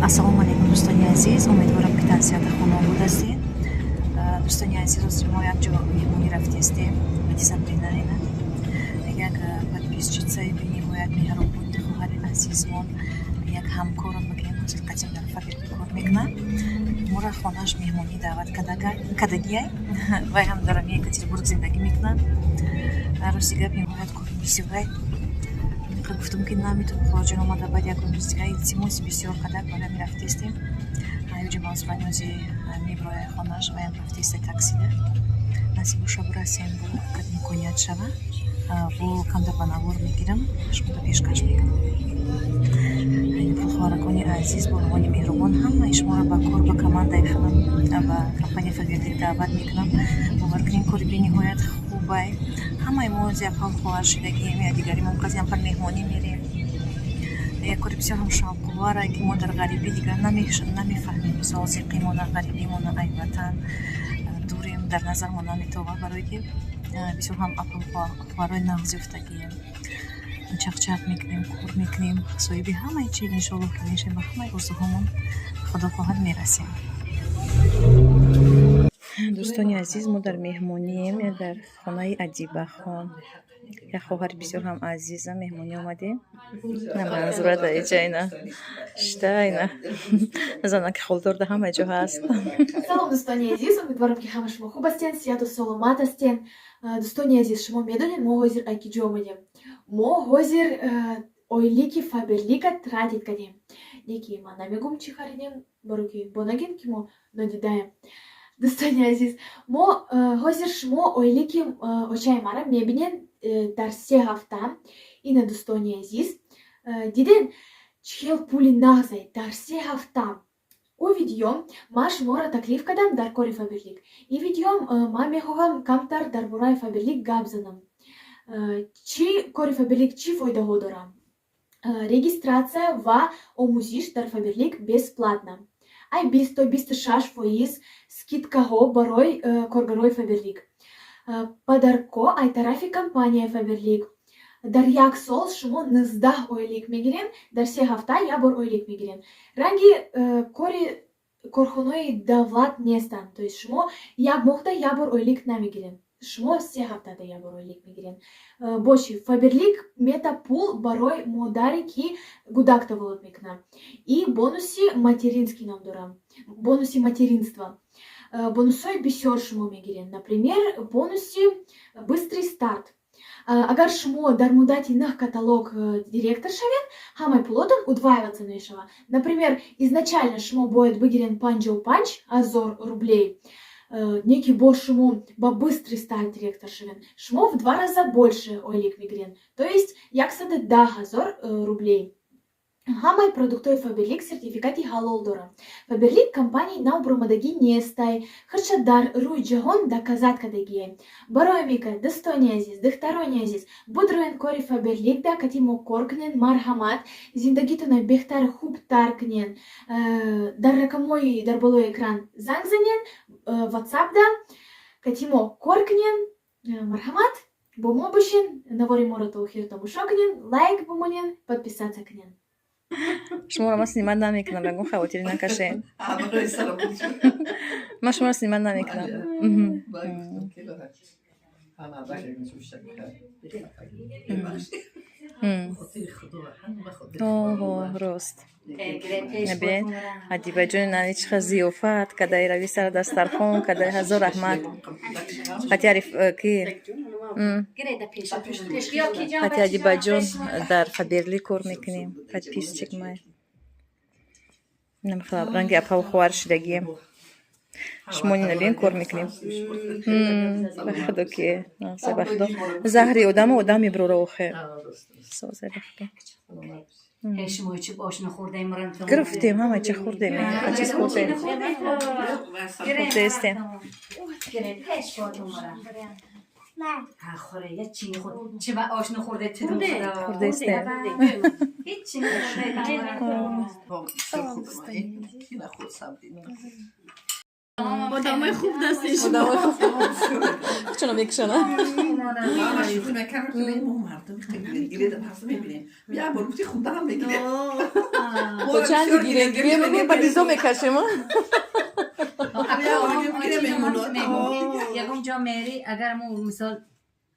ассалому алайкум дӯстони азиз, умедворам ки тавсияти хунобуд ҳастед. Дӯстони азиз, ҳозир мо як ҷо меҳмонӣ рафтаистем ва Сабрина ина як подписчицаи бениҳоят меҳрубони хоҳари азизмон, як ҳамкорам мегӯем ҳозир қадим дар фабрика кор мекунад. Моро хонааш меҳмонӣ даъват кардагиай. Вай ҳам дар Екатеринбург зиндагӣ мекунад. Рости гап ниҳоят кори бисёрай. Гуфтам ки наметавонам хориҷан омада баъд як рӯз дигар илтимоси бисёр кардак бара мерафтистем. Ҳаёҷи мавзбаниёзи меброяи хонааш ваям рафтисте таксида. Насибоша бурасем бо имконият шава бо камда ба навор мегирам, шуморо пешкаш мекунам. Хоҳаракони азиз, боровони меҳрубон, ҳамаи шуморо ба кор ба командаи худам ба компания Фаберлик даъват мекунам. Бовар кунед, кори бениҳоят хубай. Ҳамаи мо аз як ҳол хоҳар шудагием, я дигаримон қази ҳам бар меҳмонӣ мерем. Як кори бисёр ҳам шавқовара, ки мо дар ғарибӣ дигар намефаҳмем зозиқимона, ғарибимона, ай ватан дурем, дар назармон наметова, барои ки бисёр ҳам хоҳарои нағзёфтагием. Чақчақ мекунем, кор мекунем, соҳиби ҳамаи чиз иншоаллоҳ ки мешавем, ба ҳамаи орзуҳомон худо хоҳад мерасем. Дӯстони азиз, мо дар меҳмонием дар хонаи Адибахон. Як хоҳари бисёр ҳам азизам меҳмонӣ омадем. Манзура дар иҷа ина штайна зана ки холдорда ҳама ҷо ҳаст. Салом дӯстони азиз, умедворам ки ҳама шумо хуб ҳастен, сиҳату саломат ҳастен. Дӯстони азиз, шумо медонед мо ҳозир аз ки ҷо омадем? Мо ҳозир ойлики Фаберлика тратит кардем. Неки ман намегум чӣ харидем, барои ки бо нагем ки мо нодидаем. Дӯстони азиз, мо ҳозир шумо ойлики очаи мара мебинед дар 3 ҳафта. Ина дӯстони азиз, диден чил пули нағзай дар 3 ҳафта. У видео ман шуморо таклиф кардам дар кори Фаберлик. Ин видео ман мехоҳам камтар дар бораи Фаберлик гап занам. Чӣ кори Фаберлик чӣ фоидаҳо дорад? Регистратсия ва омӯзиш дар Фаберлик бесплатна. Ай 20-26% скидкаҳо барои коргарои Фаберлик. Падарко ай тарафи компанияи Фаберлик. Дар як сол шумо 19 ойлик мегирем, дар 3 ҳафта як бор ойлик мегирем. Ранги кори корхонаи давлат нестанд, то есть шумо як моҳда як бор ойлик намегирем. Шумо 3 ҳафтада як бор ойлик мегирем. Боши, Фаберлик мета пул барои модаре ки гудак таваллуд мекунад. И бонуси материнский ном дорам. Бонуси материнства. Бонусҳои бисёр шумо мегирем. Например, бонуси быстрый старт. Агар шумо дар муддати 9 каталог директор шавед, ҳамаи пулотон удваиваться мешавад. Например, изначально шумо бояд бигирен 55,000 рублей. Неки бо шумо ба быстрый старт директор шавед, шумо в 2 раза больше ойлик мегирен, то есть 110,000 рублей. Ҳамаи продуктҳои Фаберлик сертификати ҳалол доранд. Фаберлик компанияи навбуромадагӣ нестай, ҳарча дар рӯи ҷаҳон доказат кардагием. Барои мека, дӯстони азиз, духтарони азиз, будроен кори Фаберлик да кати мо кор кунен, марҳамат, зиндагитона беҳтар хубтар кунен. Дар рақамҳои дар болои экран занг занен, WhatsApp да кати мо кор кунен, марҳамат, бо мо бошен, навори моро то охир тамошо кунен, лайк бимонен, подписаться кунен. Шуморо ман снимат намекунам, рангон хавотире накашед. Ман шуморо снимат намекунам. Рост. Набиен Адибаҷони нани чӣ қадр зиёфат кадай рави сар дастархон, кадай ҳазор раҳмат. Хати ариф ки Хати Адибаҷон дар Фаберлик кор мекунем. Подписчик май. Ранги апҳав хоҳар шудагием. Шумо набиен кор мекунем. Ба худо ки ба худо заҳри одамо одам меброра охир. Соза ба худо. Гирифтем, ҳама чӣ хӯрдем, чиз хӯрдем. Хӯрдестем. Хӯрдестем. با دامای خوب دستش چون میکشنه شوخی نکردم که این مردم خیلی گیره هست میبینیم بیا بروتی خود دارم میگیره تو چند گیره میگیم بعد ایزو میکشیم یکم جا میری اگر مو مثال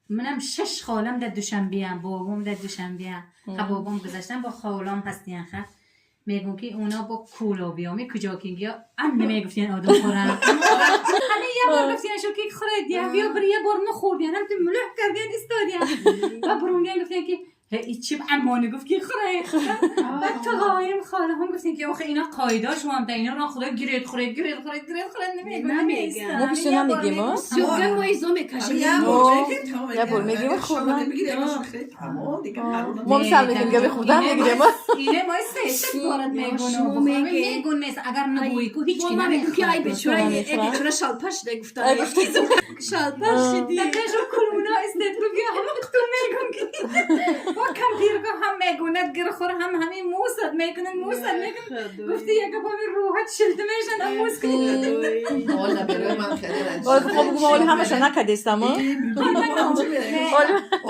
منم 6 خالم در دوشنبه ام بابام در دوشنبه ام بابام گذاشتن با خالام هستین خب میگم که اونا با کولا بیامی کجا کینگیا ان میگفتین آدم خورن همه یه بار گفتین شو که خورد بیا بر یه بار نخوردین هم تو ملح کردین استادین و برونگن گفتین که هیچی امانه گفت که خوره بعد تو قایم خاله هم گفتین که آخه اینا قاعده‌اش هم تا اینا را خدا گرید خورد نمیگن ما بیشتر نمیگیم ها سوگه ما ایزو میکشیم یا بول میگیم خوردن ما مثلا میگیم که خوردن میگیریم اینه ما سه بارد میگون مثل اگر نبوی کو هیچ کی نمیگه که ای بیچاره شالپاش ده گفتن شالپاش دی دکشو کلونا استد بگی هم تو میگم که با کمپیر که هم میگوند گر خور هم همین موسد میکنن گفتی یک بار روحت شلت میشن موس کنی والا برای من خیلی رنج خب بگم اول همش نکردیستم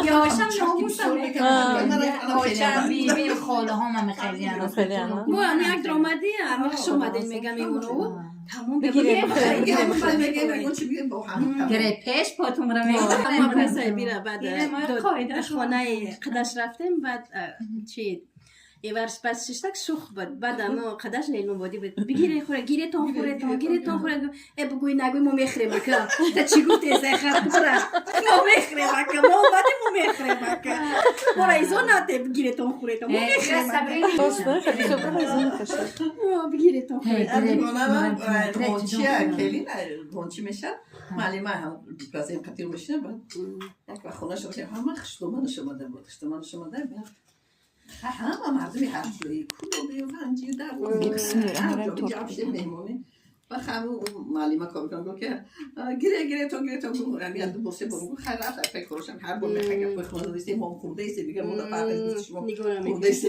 یا هاشم ناموسم میکنم بیبی خاله هم خیلی انا ما یک درآمدی همش اومدین میگم اینو تمام بگیریم گره پیش پاتون رو ما پسای بیره بعد قاعده خانه قدش رفتیم بعد چی یه ورش پس ششتک شوخ بود بعد ما قدش نیلون بودی بگیره خوره گیره تان خوره ای بگوی نگوی ما میخریم که تا چی گفتی از خرد خوره ما میخریم که ما بعدی ما میخریم که برای ایزو ناته بگیره تان خوره ما میخریم بگیره تان خوره رونچی میشه معلمه هم پلاسه قطیر میشه یک وقت خونه شد همه خشتمانش اومده بود همه مردمی هرچی کلو بیوانجی در بود و همه معلمه کار میکنم که گیره تو گفتم یاد بوسه برو خیلی رفت فکر کنم هر بار میخوام بخوام دوستی ما خورده است دیگه ما پاپس شما خورده است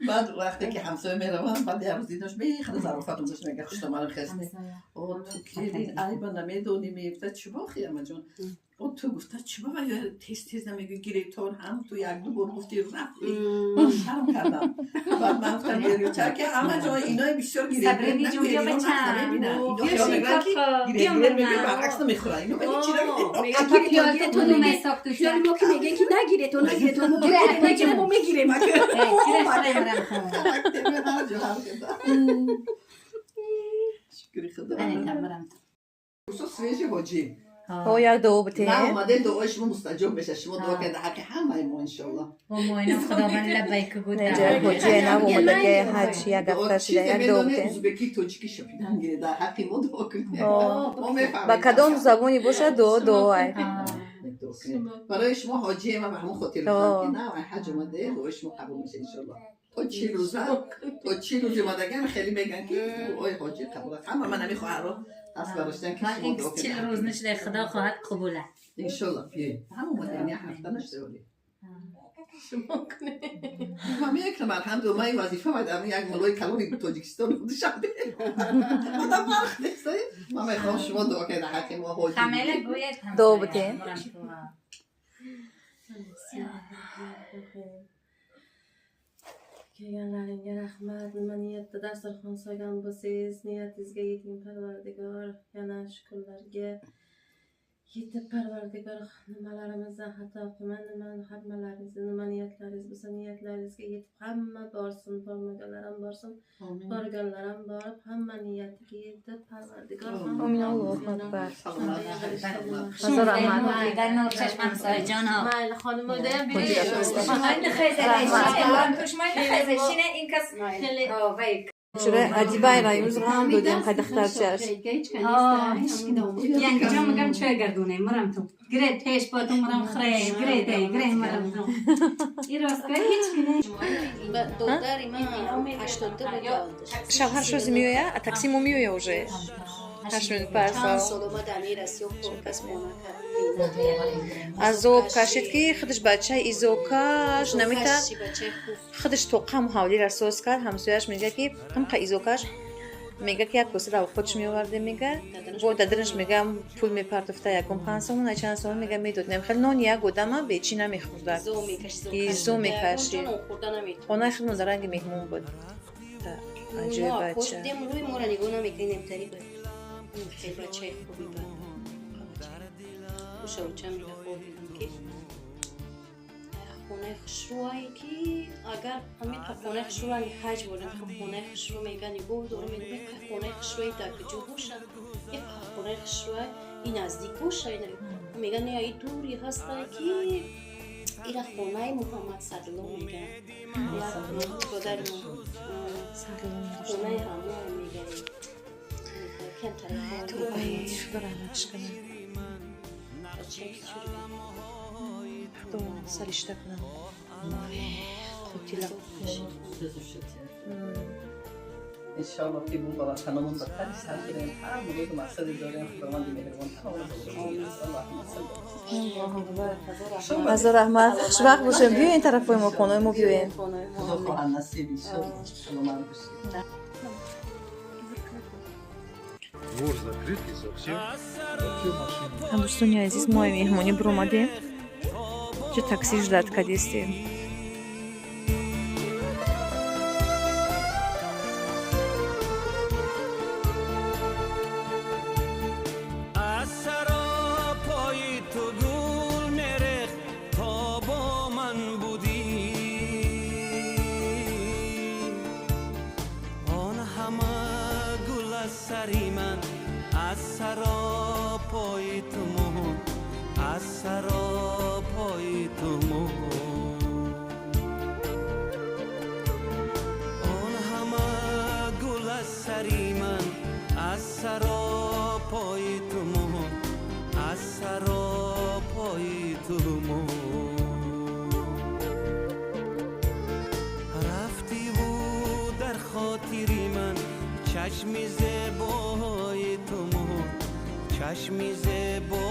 بعد وقتی که همسایه میروم بعد یه روز دیدمش خیلی ظرافت داشت میگه خوشم من خسته او تو کلین ای با نمیدونی میفته چه باخی اما جون او تو گفته چه بابا یا تیز نمیگه گیرتون هم تو یک دو بار گفتی رفتی شرم کردم بعد من گفتم گیری چرا که اما جون اینا بسیار گیره صبری جویا بچم اینو خیال میگن که گیره میگه برعکس نمیخوره اینو ولی چرا میگه گیره تو نمیساخت تو خیال ما که میگه که نگیره تو نگیره ما میگیره ما شکری خدا سویج حاجی او یک دو بته نه اومده دعای شما مستجاب بشه شما دعا کرده حق همه ما انشالله ما اینا خداوند لبیک گفته حاجی نه اومده که هرچی یک دفتر شده یک دو بته ازبکی توجیکی شپیدن گیره در حق ما دعا کنید با کدام زبانی باشه دو برای شما حاجی ما به همون خاطر می‌خوام که نه حج اومده دعای شما قبول میشه انشالله تا 40 روز اومدگان خیلی میگن که دعای حاجی قبول است اما من نمیخوام رو از براشتن که این 40 روز نشده خدا خواهد قبوله انشالله بیاید همون مدرنی هفته نشده ولی شما کنه من میگم الحمدلله من این وظیفه مدام یک ملوی کلونی به تاجیکستان بودم آدم وقت نیست من میخوام شما دعا کنید حق ما حاجی کاملا گوید دو بته که یا نالنگ رحمت منیت دست خانسایگان بسیز نیت ازگیتیم پروردگار یا نشکلرگه یت پروردگار خانمالارم زحمت من حد ملاریز نمانیتلریز بسنیتلریز که یت همه بارسون پرمگلرم بارسون بارگلرم بار همه نیت که یت پروردگار آمین الله اکبر خدا رحمت در نور چشم سای جان ها مایل خانم ده بیش من خیزشینه این کس خیلی وای شده عجیبه رایوز هم دو دیم خیلی دختر چش یعنی جا میگم چه گردونه مرم تو گره پیش با تو مرم خره گره مرم تو این راستگاه هیچ کنه دختری من 82 شوهرش روزی میویه؟ تقسیمو میویه уже 8 پرسا سلامت امیر است و پس میامد ازوب کاشید که خودش بچه ایزوکاش نمیته خودش توقع محاولی را سوز کرد همسویش میگه که هم که ایزوکاش میگه که یک کسی را خودش میآورده میگه با دادرش میگه پول میپرداخته یکم 5 سوم چند سوم میگه میدادم خیلی نان یک گودم بیچی نمیخورد زو میکشید خونه خیلی مزرنگ میمون بود عجیب بچه دیدیم روی ما را نگاه نمیکنیم طریق خیلی بچه خوبی بود خوش و چند میگه خوبی که خونه خشروعی که اگر همین خونه خشروعی حج بودن خونه خشروع میگن نگاه داره میگه خونه خشروعی در کجا باشن یک خونه خشروعی این نزدیک باشه میگن نه این دوری هسته که ایرا خونه محمد صدلو میگن یا دادرمون خونه همه میگن تو ای شکر رحمتش کنم تو سرش تکنم خودی انشاءالله که بود با وطنمون بهتر سر بریم هر موقع که مقصد داریم خداوند مهربان تمام از رحمت خوش وقت باشیم بیاین این طرف ما خونه ما بیاین خدا خواهد نصیب انشاءالله سلام باشید Двор закрытый совсем. Вообще машина. دوستان عزیز ما مهمونی بر اومدیم چه تاکسی جدت کردیم از سراپای تو گل میرخت تا با من بودی آن همه گل از سری من از سراپای تو مو از سراپای تو مو آن همه گل از سری من از سراپای تو مو از سراپای تو مو رفتی و در خاطری من چشمی زیبای تو مو چشمی زیبای